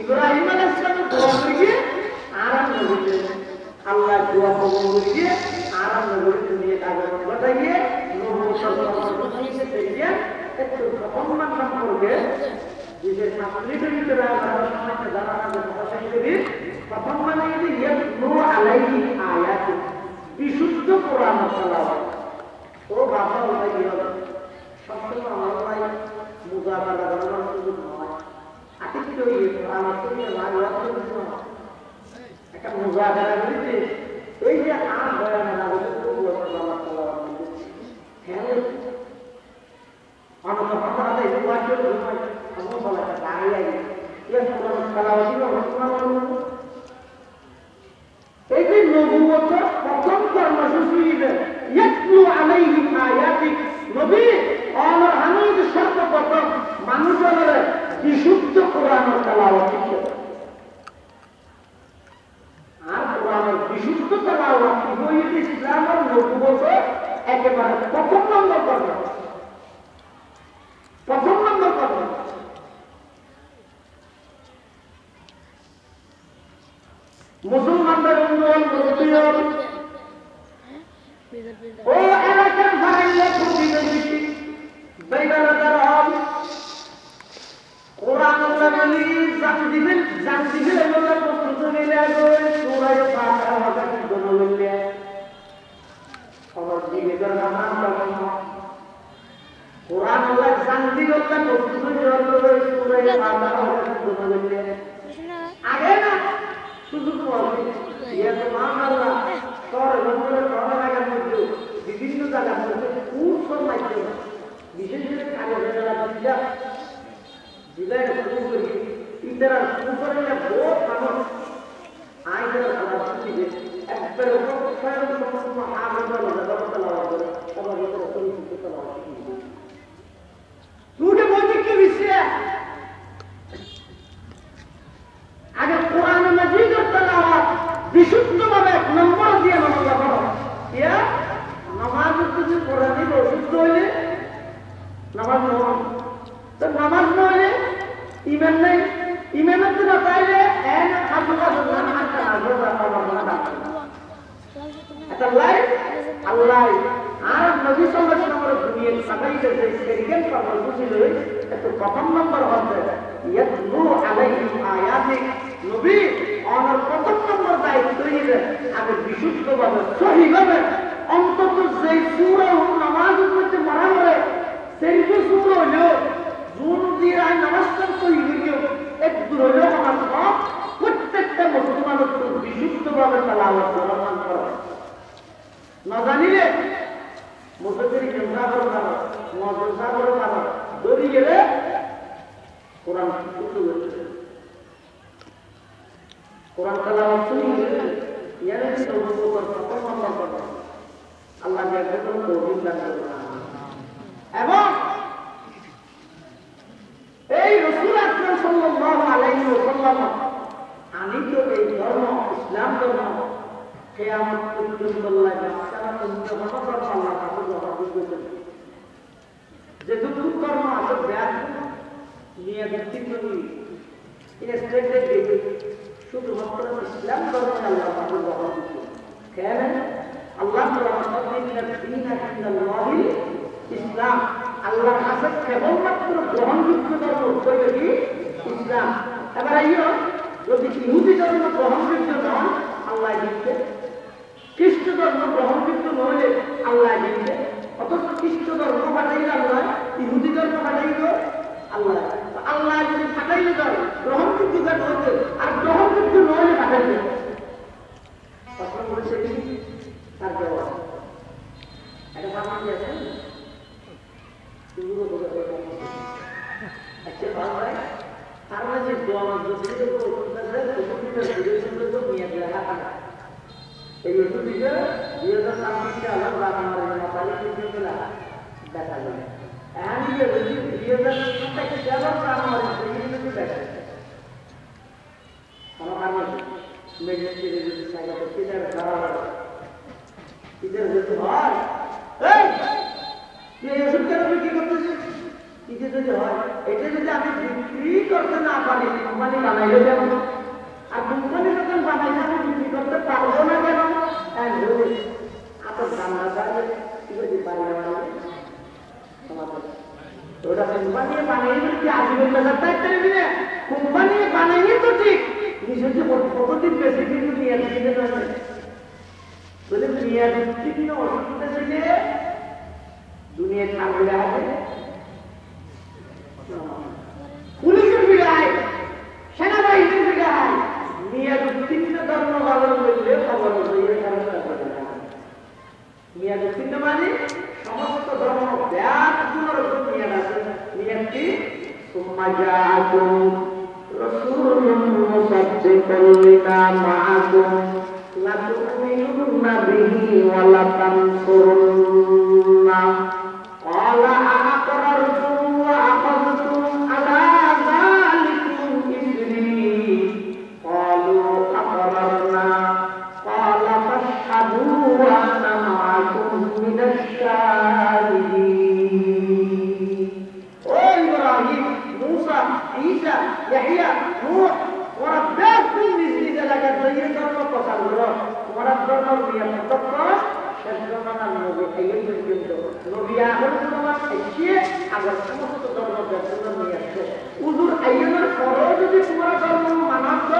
ইব্রাহিম আলাইহিস সালাম দোয়া করে আরাম নবীকে আল্লাহ দোয়া কবুল করে আরাম নবীর দুনিয়ায় আগমন ঘটাইয়ে নবী সাল্লাল্লাহু আলাইহি ওয়াসাল্লাম একটু সম্মান সম্পর্কে বিশেষ নামলিতে ভিতরে আমরা সমাজে জানানোর কথা করি প্রথম মানে যে ইয়াতলু আলাইহি আয়াত বিশুদ্ধ কোরআন তেলাওয়াত ও বাবা ভাই সবসময় আমরা মুজাহাদা করার সুযোগ হয় আতিথ্য এই কোরআন থেকে মারিয়া কিছু একটা মুজাহাদা করিতে এই যে আর বয়ান না বলে তো কোরআন তেলাওয়াত হ্যাঁ আমরা কথা এই ওয়াক্য আমরা বলা দাঁড়িয়ে এই কোরআন তেলাওয়াত এই যে নবুয়তের প্রথম কর্মসূচি ইয়াতলু আলাইহিম আয়াতিক নবী আমার হামিদ সর্বপ্রথম মানুষের বিশুদ্ধ কোরআনের তেলাওয়াত করতে আর কোরআনের বিশুদ্ধ তেলাওয়াত হইল ইসলামের নবুয়তের একেবারে প্রথম নম্বর কর্ম মুসলমানদের উন্নয়ন প্রতিরোধ ও এলাকার ভাইলে প্রতিবেশী বেগালাদার হল কোরআন লাগলি জান দিবেন এগুলো প্রস্তুত নিলে সূরা ফাতিহা হবে কোন বললে আমার জীবের নাম কোরআন আল্লাহ জান দিবেন প্রস্তুত নিলে সূরা ফাতিহা হবে কোন বললে আগে না শুধু বিভিন্ন জায়গায় কোর্সের মাধ্যমে বিশেষ করে আগে কোরআন মাজিদের তেলাওয়াত বিশুদ্ধভাবে এক নম্বর দিয়ে নামাজ পড়ো ইয়া নামাজ যদি কোরআনে অশুদ্ধ হইলে নামাজ নয় তো নামাজ নইলে ইমান নাই ইমানের তো না চাইলে এন খাজুকা সুন্নাহ হাক্কা নাজরা বাবা এটা লাই আল্লাহ আর নবী সাল্লাল্লাহু আলাইহি ওয়াসাল্লাম দুনিয়ার সাহাবীদের যে সেকেন্ড পাওয়ার বুঝিল এটা প্রথম নম্বর হবে ইয়াতলু আলাইহিম আয়াতিক নবী আমার প্রথম নম্বর দায়িত্ব হইল আগে বিশুদ্ধভাবে সহিভাবে অন্তত যে সূরা নামাজের মধ্যে মারা মরে সেই যে সূরা হলো জুন দিয়ে নামাজটা সহি হইল এক দূর হলো আমার সব প্রত্যেকটা মুসলমানের বিশুদ্ধভাবে তেলাওয়াত করা না জানিলে মুসলমানি কেমন করবা মজা করবা দড়ি গেলে কোরআন শুনতে হবে কোরআন তেলাওয়াত শুনতে ইয়ারে তওবা প্রথম নম্বর করবা আল্লাহ যাকে তৌফিক দান করুন এবং এই রাসূল আকরাম সাল্লাল্লাহু আলাইহি ওয়াসাল্লাম আমি তো এই ধর্ম ইসলাম ধর্ম কিয়ামত পর্যন্ত আল্লাহ তাআলা তোমাদের আল্লাহ কাছে জবাব দিবেন যে দুটো কর্ম আছে ব্যাস নিয়ে ব্যক্তিত্ব নিয়ে স্টেটে দিবে শুধুমাত্র ইসলাম ধর্ম আল্লাহ কাছে জবাব দিবেন কেন আল্লাহ তাআলা ইসলাম আল্লাহর কাছে কেবলমাত্র গ্রহণযোগ্য ধর্ম হইল কি ইসলাম। এবার আইও যদি ইহুদি ধর্ম গ্রহণযোগ্য নন আল্লাহ দিচ্ছে, খ্রিস্ট ধর্ম গ্রহণযোগ্য নইলে আল্লাহ দিচ্ছে। অথচ খ্রিস্ট ধর্ম পাঠাইলে আল্লাহ, ইহুদি ধর্ম পাঠাইল আল্লাহ। আল্লাহ যদি পাঠাইলে ধর গ্রহণযোগ্য হইতে আর গ্রহণযোগ্য নইলে পাঠাইলে তখন বলছে কি তার দেওয়া একটা বানান দিয়েছে তার মাঝে দোয়া এই 2026 আল্লাহ মাতালি দেখা যাবে। এখন 2027 দেখা আমার মেডিসিন যদি সাইকেল কিনার খারাপ ইদের যদি হয় এই তুই এসব কেন বিক্রি করতেছিস? ইদের যদি হয় এটা যদি আমি বিক্রি করতে না পারি কোম্পানি বানাইলে কেন? আর কোম্পানি যখন বানাইলে আমি বিক্রি করতে পারবো না কেন? আপনার দাম না পারবে কি যদি পারি না ওটা কোম্পানি বানাইলে কি আজীবন বাজার দিবে? কোম্পানি বানাইলে তো ঠিক নিজেকে কতদিন বেশি কিন্তু নিয়ে দিতে পারবে বলে নিয়ে বিভিন্ন অসুবিধা ছিলে দুনিয়া থাকলে আছে পুলিশের বিড়ায় সেনাবাহিনীর বিড়ায় নিয়ে বিভিন্ন ধর্ম পালন করলে খবর নিয়ে বিভিন্ন মানে সমস্ত ধর্ম ব্যাপগুলোর উপর নিয়ে আছে নিয়ে সমাজাতুন رسول مصدق لما معكم لتؤمنن به ولتنصرنه قال أأقررتم وأخذتم على ذلكم إثري قالوا أقررنا قال فاشهدوا وأنا معكم من الشاهدين. إبراهيم موسى عيسى يحيى نوح وربات من مثل ذلك الطيب كما تصور وربنا النبي متقى شجرنا النبي أيام الجند نبي آخر الزمان الشيء أگر سمسط ضرر جسنا مياسه وزور أيام الفروض دي كمرا ضرر مناط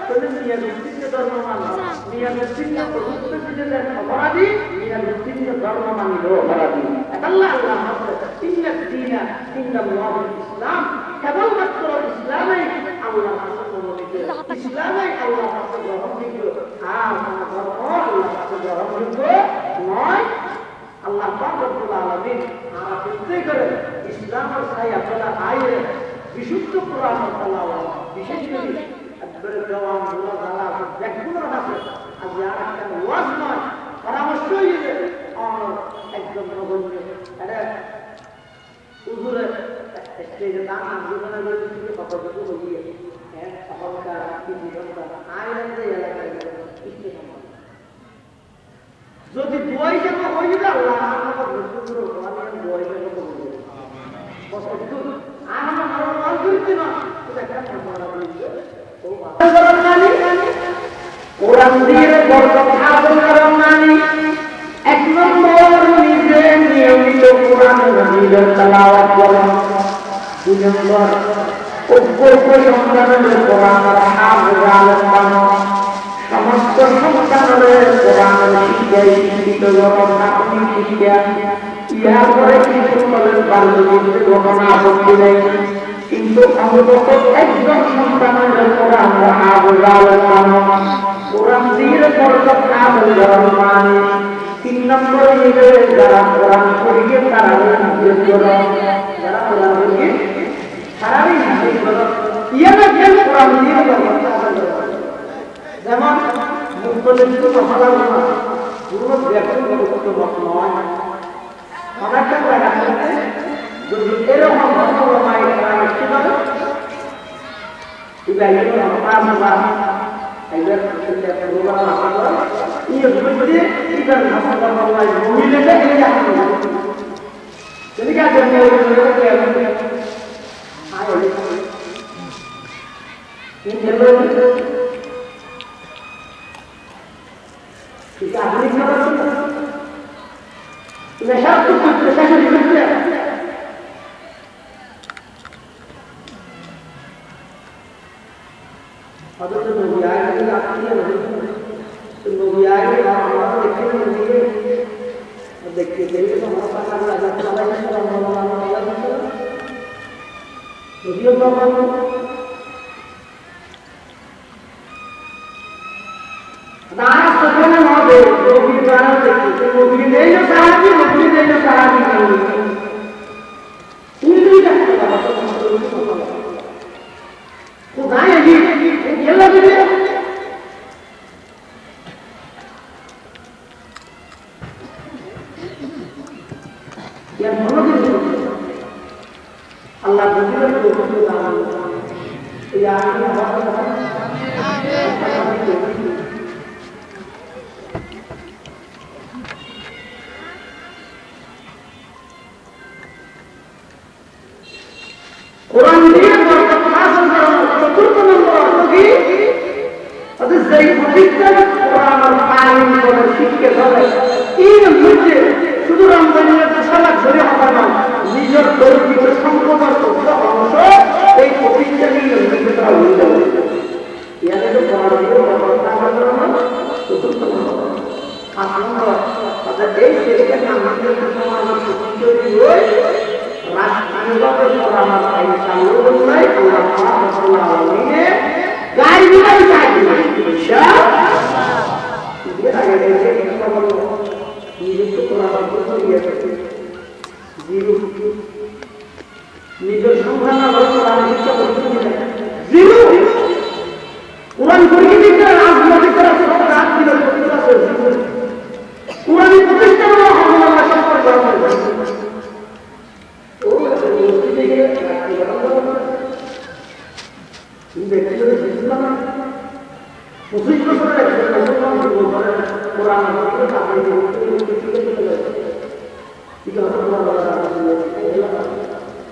تنم مياسين ضرر مناط مياسين فرصة جدا أبرادي مياسين ضرر مناط أبرادي الله الله إن الدين إن الله الإسلام কেবলমাত্র ইসলামে আল্লাহ ইসলামে আল্লাহ গ্রহণযোগ্য আর ধর্ম আল্লাহ গ্রহণযোগ্য নয়। আল্লাহ রব্বুল আলামিন আমরা প্রত্যেক করে ইসলামের ছায়া ফেলা আইরে বিশুদ্ধ কোরআন তেলাওয়াত বিশেষ করে একবারে জওয়ান গুলো যারা ব্যাকগুলোর আছে আজ আর একটা ওয়াজ নয় পরামর্শই একদম নগণ্য এটা হুজুরে স্টেজে দান আন্দোলনে রয়েছে কতটুকু হইয়ে সরকার কিছু আইনতে এলাকায় যদি দুয়াই যাবো হইলে আল্লাহ আমার রসুলের কোরআন দুয়াই যাবো হইলে আর আমার নরমাল করতে না এটা কেন বলা হইছে কোরআন দিয়ে বরকত হাসিল করার মানে এক নম্বর নিজে নিয়মিত কোরআন মাজিদের তেলাওয়াত করা, দুই নম্বর অজ্ঞ সন্তানের কোরআনের হাফেজ আলেম বানানো, সমস্ত সন্তানের কোরআনের শিক্ষায় শিক্ষিত জনসাধারণ শিক্ষা। ইহার পরে কিছু বলেন বাল্যবিদ্যে ঘটনা আপত্তি নেই, কিন্তু অন্তত একজন সন্তানের কোরআনের হাফেজ আলেম বানানো, কোরআন দিয়ে বরকত হাসিল করার মানে। তিন নম্বরে নিজে যারা কোরআন পড়িয়ে তারা নিজের জন্য যারা কোরআন পড়িয়ে তারাই নিজের জন্য ইয়ানা কেন কোরআন দিয়ে যেমন মুক্তলিপ্ত কথা পুরো ব্যক্তিগত মত নয়। অনেকটা জায়গাতে যদি এরকম ঘটনায় তারা লিখতে পারে এইবার ইয়ে বুঝতে ইদার ভাষা কথা বলাই মহিলাটা এই জানো যদি কাজ করতে হবে আয় তিন জেলা ঠিক আপনি খাবার তুমি সব তো করতে শেষ করতে Allah Quran dia berkata betul lagi ada zai kita Quran paling bersikir ini mujhe শুধু রমজানের সালাত ধরে হবে না নিজের দৈহিক সম্পদের অংশ এই প্রতিষ্ঠানের ভিতরে হয়ে যাবে ইয়ারে তো কোরআন দিয়ে ব্যবস্থা করা না চতুর্থ আসলে তাদের এই সেখানে আমাদের সমাজ প্রতিষ্ঠানে হয় রাষ্ট্রীয়ভাবে কোরআন আইন চালু করলে আল্লাহ সুবহানাহু ওয়া তাআলা গাইড দিবেন ইনশাআল্লাহ এর আগে এই কথা নিজের কোরআন পড়িয়ে থাকে জিরো নিজের সংখ্যা না বলে কোরআন শিক্ষা করতে দিলে জিরো কোরআন পড়িয়ে দিতে রাজনৈতিক করা সব রাজনীতি করতে আছে কোরআন প্রতিষ্ঠা করা হবে না সম্পর্ক হবে ও মসজিদে গিয়ে রাখতে পারবে তুমি দেখতে যদি বুঝলা না মুসলিম করে রাখতে পারবে কোরআন পড়তে থাকে Jika Allah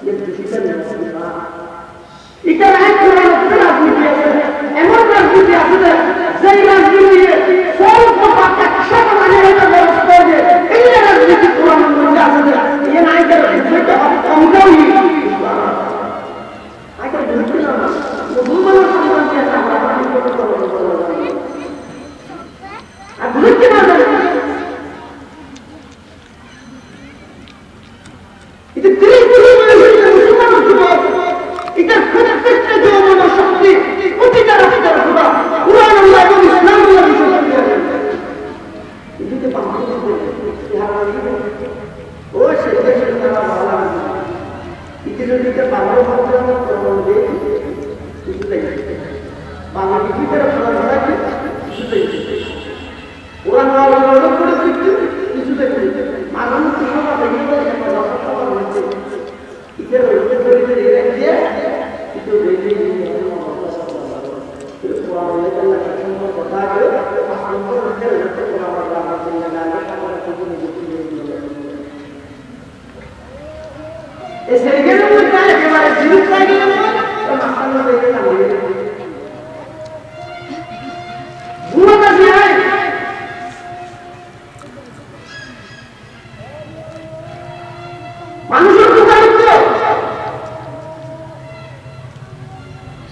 yang bersikap dengan sifat, jika Quran telah dibiasa, emang telah dibiasa, saya dia, semua pakai siapa mana yang ada sebagai, ini adalah sedikit Quran menjadi, ia naik ke mereka mengetahui, agar berikutnya, bagaimana sama dia sama berikutnya itu diri musulman semua itu kena jawaban syakti tidak ada sudah Quran Allah dan Islam Allah itu dipahami hari ini oh sebenarnya Allah itu kita paham Quran itu tidak paham kita pelajaran itu tidak Quran Allah itu tidak malam semua begitu itu dia itu beda itu Quran itu Allah semua kata dia pasti itu Quran Allah dengan kalau itu segala macam kepada hidup lagi masalah beda buat masih মানুষের দায়িত্ব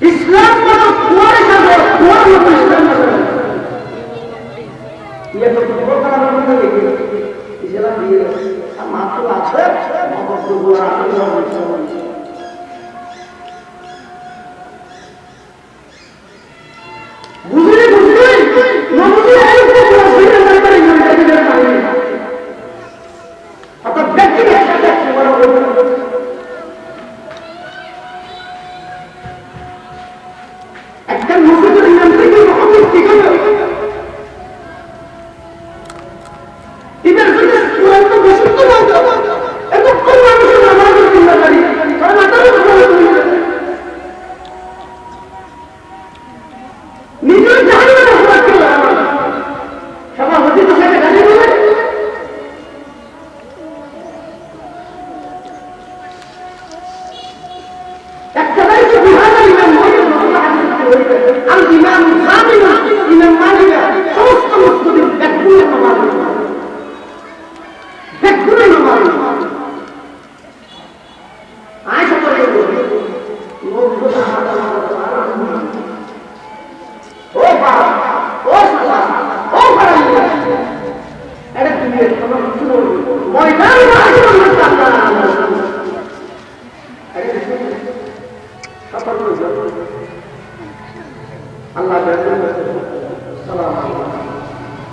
ইসলাম মত কুয়ারে যাবে কুয়ার মতো ইসলাম ইয়ে তো প্রকার মতো দেখি ইসলাম দিয়ে আর মাত্র আছে মত গোরা বুঝলি নবী আইতে বুঝলি না করে অর্থাৎ ব্যক্তিগত একটা মসজিদের ইমাম থেকে মহম্মদ ঠিকানা এবার যদি কোরআন তো বিশুদ্ধ বলতো এত কোন মানুষের নামাজের জিম্মাদারি সতর্ক আল্লাহ সালাম